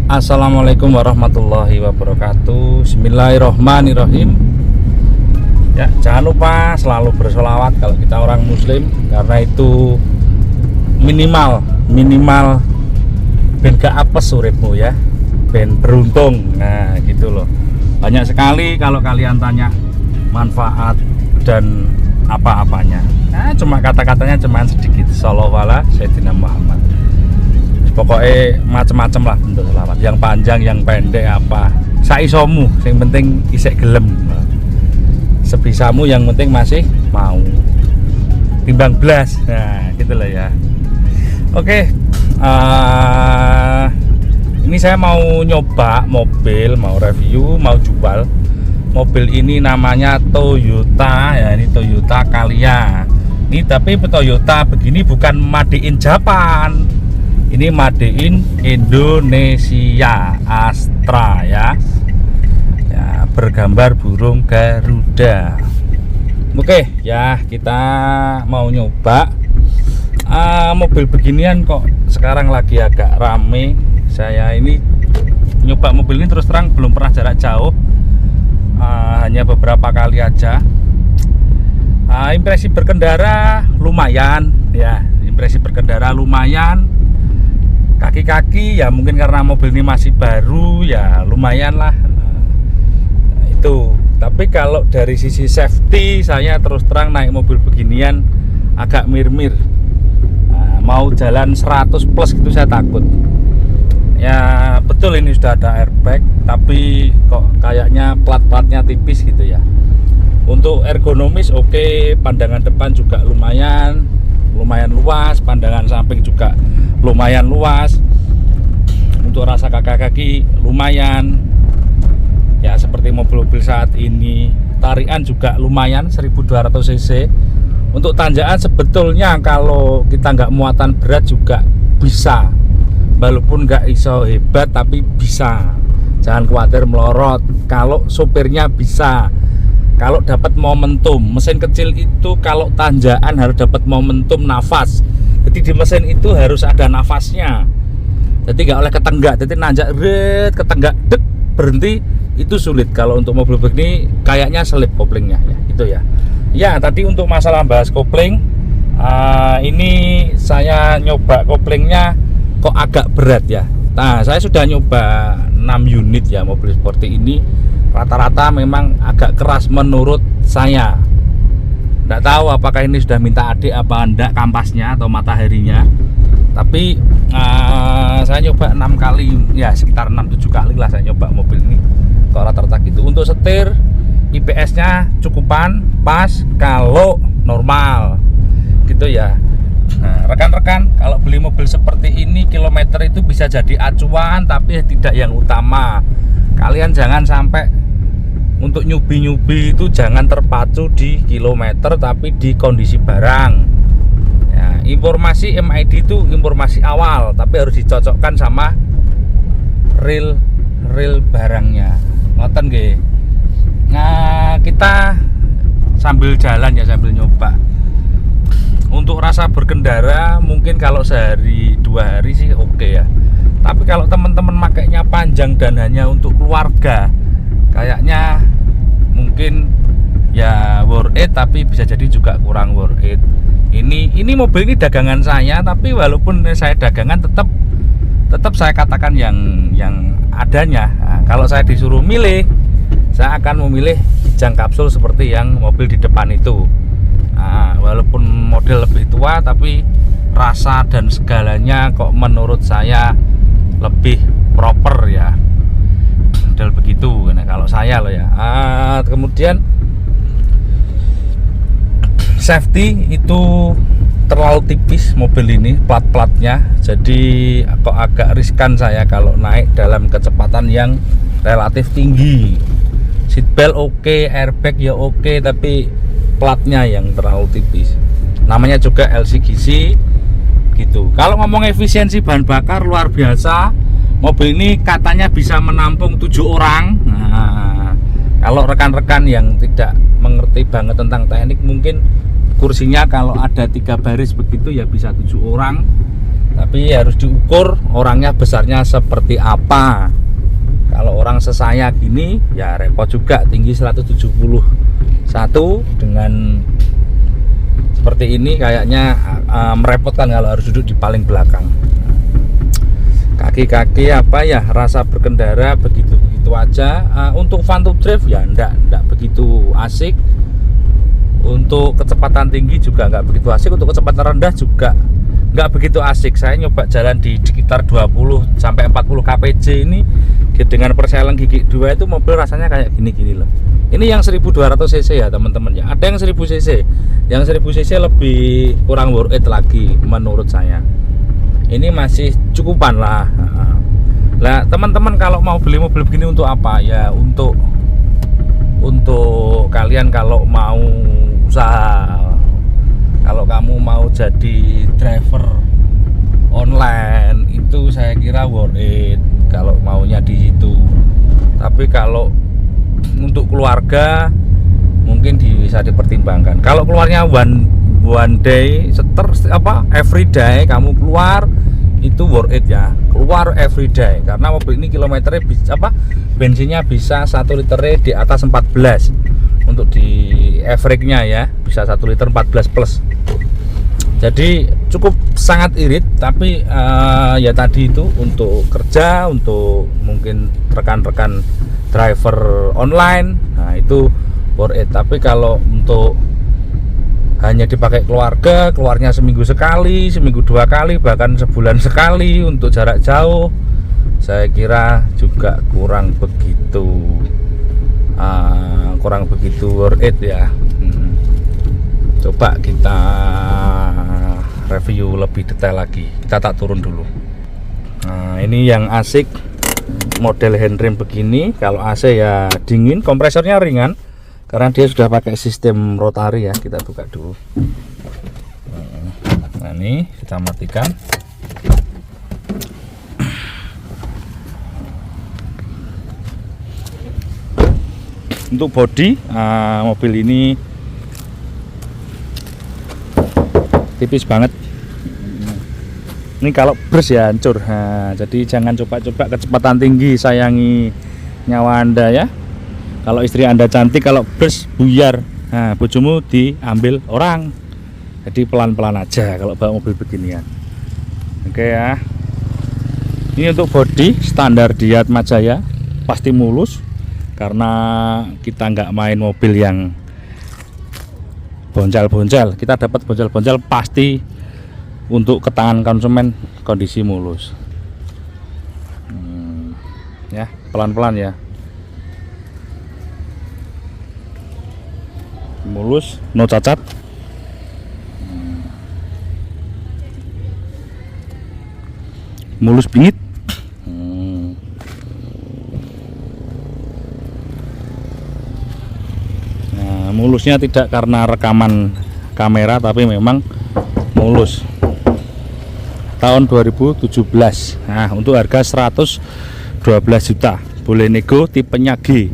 Assalamualaikum warahmatullahi wabarakatuh. Bismillahirrohmanirrohim. Ya, jangan lupa selalu bersolawat kalau kita orang muslim, karena itu minimal ben gak apes uripmu ya, ben beruntung. Nah gitu loh. Banyak sekali kalau kalian tanya manfaat dan apa-apanya, nah cuma kata-katanya cuma sedikit. Shallallahu ala Sayyidina Muhammad. Pokoknya macem-macem lah bentuk selawat, yang panjang yang pendek apa saisomu, yang penting isek gelem, sebisamu yang penting masih mau, timbang blas. Nah gitu lah ya. Oke, ini saya mau nyoba mobil, mau review, mau jual mobil ini. Namanya Toyota ya, ini Toyota Calya ini, tapi Toyota begini bukan made in Japan, ini made in Indonesia, Astra ya, bergambar burung Garuda. Oke ya, kita mau nyoba mobil beginian kok sekarang lagi agak rame. Saya ini nyoba mobil ini terus terang belum pernah jarak jauh, hanya beberapa kali aja. Impresi berkendara lumayan ya, impresi berkendara lumayan. Kaki-kaki ya mungkin karena mobil ini masih baru ya lumayan lah, itu. Tapi kalau dari sisi safety, saya terus terang naik mobil beginian agak mir-mir. Mau jalan 100 plus gitu saya takut ya. Betul ini sudah ada airbag, tapi kok kayaknya plat-platnya tipis gitu ya. Untuk ergonomis oke, pandangan depan juga lumayan luas, pandangan samping juga lumayan luas. Untuk rasa kaki lumayan ya, seperti mobil-mobil saat ini. Tarikan juga lumayan 1200 cc. Untuk tanjakan sebetulnya kalau kita nggak muatan berat juga bisa, walaupun nggak iso hebat tapi bisa. Jangan khawatir melorot kalau sopirnya bisa. Kalau dapat momentum, mesin kecil itu kalau tanjakan harus dapat momentum nafas. Jadi di mesin itu harus ada nafasnya. Jadi nggak oleh ketenggak. Jadi nanjak ketenggak dek berhenti, itu sulit. Kalau untuk mobil begini kayaknya selip koplingnya ya, gitu ya. Ya tadi untuk masalah bahas kopling, ini saya nyoba koplingnya kok agak berat ya. Nah saya sudah nyoba 6 unit ya mobil seperti ini. Rata-rata memang agak keras menurut saya. Nggak tahu apakah ini sudah minta adik apa enggak kampasnya atau mataharinya. Tapi saya nyoba 6 kali ya, sekitar 6-7 kali lah saya nyoba mobil ini. Kalau rata-rata gitu. Untuk setir IPS nya cukupan pas kalau normal gitu ya. Nah rekan-rekan, kalau beli mobil seperti ini kilometer itu bisa jadi acuan tapi tidak yang utama. Kalian jangan sampai untuk nyubi-nyubi itu jangan terpacu di kilometer tapi di kondisi barang ya. Informasi MID itu informasi awal, tapi harus dicocokkan sama real barangnya, ngoten nggih. Nah kita sambil jalan ya, sambil nyoba. Untuk rasa berkendara mungkin kalau sehari 2 hari sih oke ya. Tapi kalau teman-teman makainya panjang dan hanya untuk keluarga, kayaknya mungkin ya worth it, tapi bisa jadi juga kurang worth it. Ini mobil ini dagangan saya, tapi walaupun saya dagangan tetap saya katakan yang adanya. Nah, kalau saya disuruh milih, saya akan memilih kijang kapsul seperti yang mobil di depan itu. Nah, walaupun model lebih tua, tapi rasa dan segalanya kok menurut saya lebih proper ya, model begitu. Nah kalau saya loh ya. Kemudian safety itu terlalu tipis mobil ini, plat-platnya, jadi kok agak riskan saya kalau naik dalam kecepatan yang relatif tinggi. Seatbelt oke, airbag ya oke, tapi platnya yang terlalu tipis. Namanya juga LCGC gitu. Kalau ngomong efisiensi bahan bakar luar biasa. Mobil ini katanya bisa menampung 7 orang. Nah, kalau rekan-rekan yang tidak mengerti banget tentang teknik, mungkin kursinya kalau ada 3 baris begitu ya bisa 7 orang. Tapi harus diukur orangnya besarnya seperti apa. Kalau orang sesaya gini ya repot juga, tinggi 171 dengan seperti ini kayaknya merepotkan kalau harus duduk di paling belakang. Kaki-kaki apa ya, rasa berkendara begitu-begitu aja. Untuk fun to drive ya enggak begitu asik. Untuk kecepatan tinggi juga nggak begitu asik, untuk kecepatan rendah juga nggak begitu asik. Saya nyoba jalan di sekitar 20 sampai 40 kpj ini dengan perselang gigi 2 itu mobil rasanya kayak gini-gini loh. Ini yang 1200 cc ya teman-teman ya. Ada yang 1000 cc. Yang 1000 cc lebih kurang worth it lagi menurut saya. Ini masih cukupan lah. Lah teman-teman kalau mau beli mobil begini untuk apa ya? Untuk kalian kalau mau usaha, kalau kamu mau jadi driver online itu saya kira worth it kalau maunya di situ. Tapi kalau untuk keluarga mungkin bisa dipertimbangkan. Kalau keluarnya one day every day kamu keluar itu worth it ya, keluar every day karena mobil ini kilometernya bisa bensinnya bisa 1 liternya di atas 14 untuk di average-nya ya, bisa 1 liter 14 plus. Jadi cukup sangat irit, tapi ya tadi itu untuk kerja, untuk mungkin rekan-rekan driver online, nah itu worth it. Tapi kalau untuk hanya dipakai keluarga, keluarnya seminggu sekali, seminggu 2 kali, bahkan sebulan sekali untuk jarak jauh, saya kira juga kurang begitu worth it ya. Coba kita review lebih detail lagi. Kita tak turun dulu. Nah, ini yang asik model handrem begini. Kalau AC ya dingin, kompresornya ringan karena dia sudah pakai sistem rotari ya. Kita buka dulu. Nah, ini kita matikan. Untuk bodi mobil ini tipis banget. Ini kalau bers ya hancur. Nah, jadi jangan coba-coba kecepatan tinggi, sayangi nyawa Anda ya. Kalau istri Anda cantik, kalau bers buyar, nah bojomu diambil orang. Jadi pelan-pelan aja kalau bawa mobil beginian. Oke ya. Ini untuk bodi standar di Atma Jaya, pasti mulus karena kita nggak main mobil yang boncal-boncal. Kita dapat boncal-boncal pasti untuk ke tangan konsumen kondisi mulus. Ya pelan-pelan ya, mulus, no cacat. Mulus bingit. Nah, mulusnya tidak karena rekaman kamera, tapi memang mulus. Tahun 2017. Nah, untuk harga 112 juta. Boleh nego, tipenya G.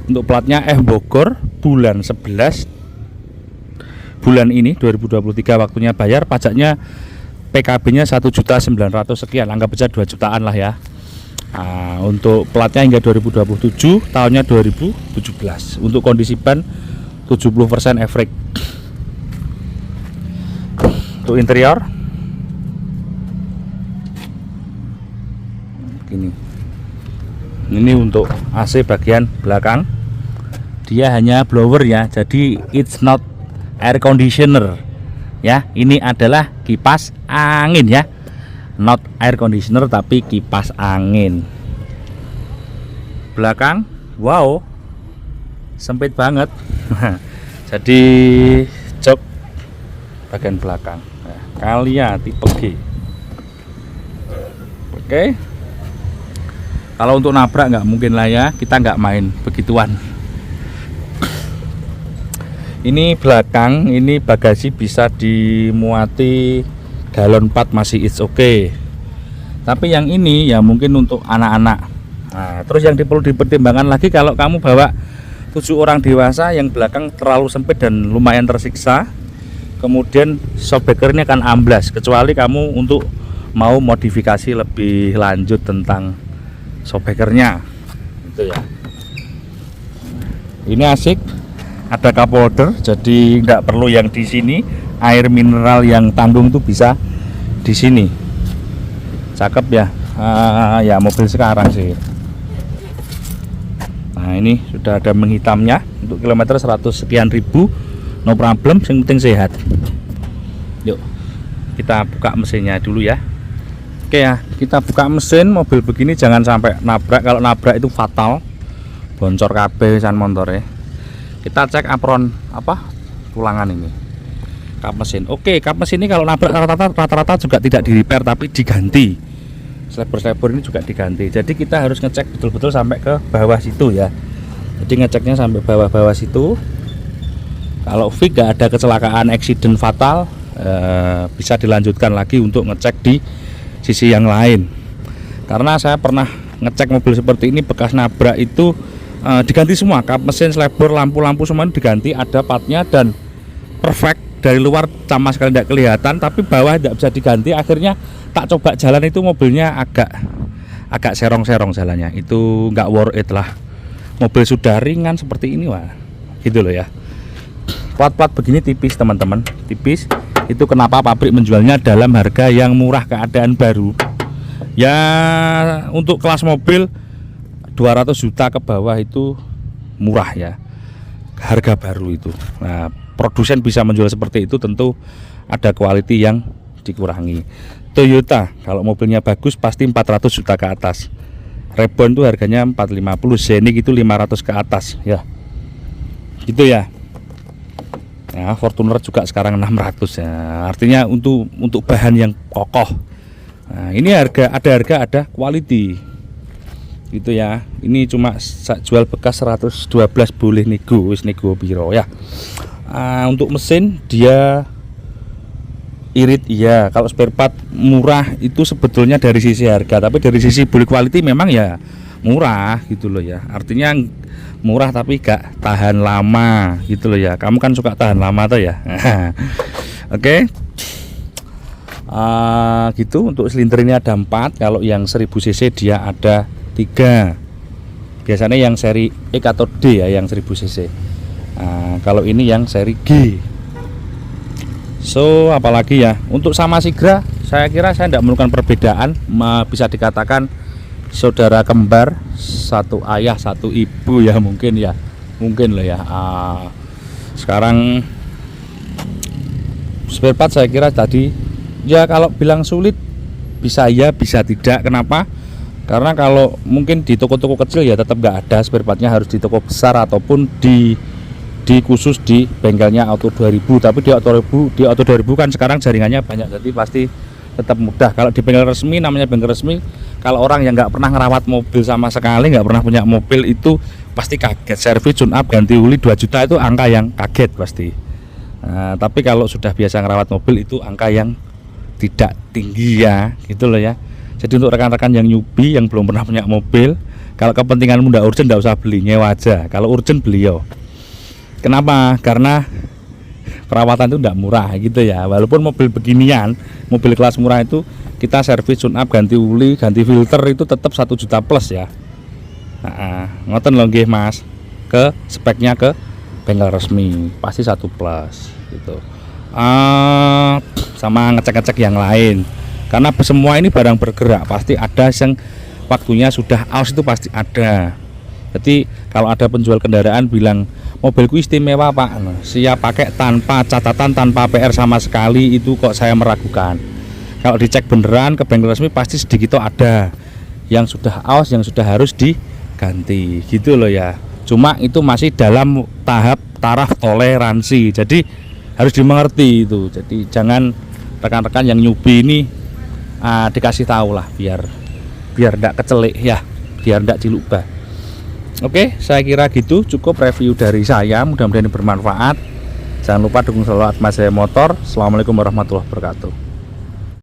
Untuk platnya F Bogor, bulan 11. Bulan ini 2023 waktunya bayar, pajaknya PKB-nya 1.900.000 sekian, anggap saja 2 jutaan lah ya. Nah, untuk platnya hingga 2027, tahunnya 2017. Untuk kondisi ban 70% average. Untuk interior ini untuk AC bagian belakang, dia hanya blower ya, jadi it's not air conditioner ya. Ini adalah kipas angin ya, not air conditioner tapi kipas angin. Belakang wow sempit banget. Jadi jok bagian belakang, nah, Kalia tipe G. Oke. Kalau untuk nabrak nggak mungkin lah ya, kita nggak main begituan. Ini belakang, ini bagasi bisa dimuati galon 4 masih it's okay. Tapi yang ini ya mungkin untuk anak-anak. Nah, terus yang perlu dipertimbangkan lagi kalau kamu bawa 7 orang dewasa, yang belakang terlalu sempit dan lumayan tersiksa. Kemudian shockbreaker ini akan amblas, kecuali kamu untuk mau modifikasi lebih lanjut tentang shockbreakernya itu ya. Ini asik, ada cup holder, jadi nggak perlu yang di sini, air mineral yang tanggung tuh bisa di sini. Cakep ya. Ya mobil sekarang sih. Nah ini sudah ada menghitamnya untuk kilometer 100 sekian ribu, no problem, yang penting sehat. Yuk kita buka mesinnya dulu ya. Oke ya, kita buka mesin. Mobil begini jangan sampai nabrak, kalau nabrak itu fatal, boncor kabeh san montore. Kita cek apron tulangan ini, kap mesin. Oke, kap mesin ini kalau nabrak rata-rata juga tidak di repair tapi diganti. Slabber ini juga diganti. Jadi kita harus ngecek betul-betul sampai ke bawah situ ya. Jadi ngeceknya sampai bawah-bawah situ. Kalau fix gak ada kecelakaan, accident fatal, bisa dilanjutkan lagi untuk ngecek di sisi yang lain. Karena saya pernah ngecek mobil seperti ini bekas nabrak itu diganti semua, kap mesin, slabber, lampu-lampu semua diganti, ada partnya dan perfect. Dari luar sama sekali tidak kelihatan, tapi bawah tidak bisa diganti. Akhirnya tak coba jalan itu mobilnya agak serong-serong jalannya, itu nggak worth it lah. Mobil sudah ringan seperti ini, wah gitu loh ya. Plat-plat begini tipis teman-teman, tipis. Itu kenapa pabrik menjualnya dalam harga yang murah, keadaan baru ya. Untuk kelas mobil 200 juta ke bawah itu murah ya, harga baru itu. Nah, produsen bisa menjual seperti itu tentu ada quality yang dikurangi. Toyota kalau mobilnya bagus pasti 400 juta ke atas. Reborn itu harganya 450, Scenic itu 500 ke atas ya. Gitu ya. Nah, Fortuner juga sekarang 600 ya. Artinya untuk bahan yang kokoh. Nah, ini ada quality. Gitu ya. Ini cuma jual bekas 112 boleh nego, wis nego piro ya. Untuk mesin dia irit iya. Kalau spare part murah itu sebetulnya dari sisi harga, tapi dari sisi build quality memang ya murah gitu loh ya. Artinya murah tapi gak tahan lama gitu loh ya. Kamu kan suka tahan lama tuh ya. Oke. Gitu. Untuk silinder ini ada 4. Kalau yang 1000 cc dia ada 3. Biasanya yang seri X atau D ya, yang 1000 cc. Kalau ini yang seri G. So apalagi ya, untuk sama Sigra saya kira saya tidak menemukan perbedaan. Bisa dikatakan saudara kembar, satu ayah satu ibu ya, mungkin loh ya. Sekarang spare part saya kira tadi ya, kalau bilang sulit bisa ya bisa tidak. Kenapa? Karena kalau mungkin di toko-toko kecil ya tetap nggak ada spare partnya, harus di toko besar ataupun di khusus di bengkelnya Auto 2000. Tapi di Auto 2000 kan sekarang jaringannya banyak, jadi pasti tetap mudah. Kalau di bengkel resmi, namanya bengkel resmi, kalau orang yang nggak pernah ngerawat mobil sama sekali, nggak pernah punya mobil, itu pasti kaget. Servis, tune up, ganti oli 2 juta itu angka yang kaget pasti. Tapi kalau sudah biasa ngerawat mobil itu angka yang tidak tinggi ya, gitu loh ya. Jadi untuk rekan-rekan yang newbie yang belum pernah punya mobil, kalau kepentinganmu nggak urgent, nggak usah beli, nyewa aja. Kalau urgent beli yo. Kenapa? Karena perawatan itu tidak murah gitu ya. Walaupun mobil beginian, mobil kelas murah itu kita servis, tune up, ganti oli, ganti filter itu tetap 1 juta plus ya. Ngoten loh nggih Mas. Ke speknya ke bengkel resmi pasti 1 plus gitu. Sama ngecek-ngecek yang lain. Karena semua ini barang bergerak, pasti ada yang waktunya sudah aus, itu pasti ada. Jadi kalau ada penjual kendaraan bilang mobilku istimewa Pak, siap pakai tanpa catatan, tanpa PR sama sekali, itu kok saya meragukan. Kalau dicek beneran ke bengkel resmi pasti sedikit ada yang sudah aus, yang sudah harus diganti gitu loh ya. Cuma itu masih dalam taraf toleransi, jadi harus dimengerti itu. Jadi jangan rekan-rekan yang newbie ini dikasih tahu lah, biar tidak kecelik ya, biar tidak cilubah. Oke, saya kira gitu, cukup review dari saya, mudah-mudahan ini bermanfaat. Jangan lupa dukung selalu Atma Jaya Motor. Assalamualaikum warahmatullahi wabarakatuh.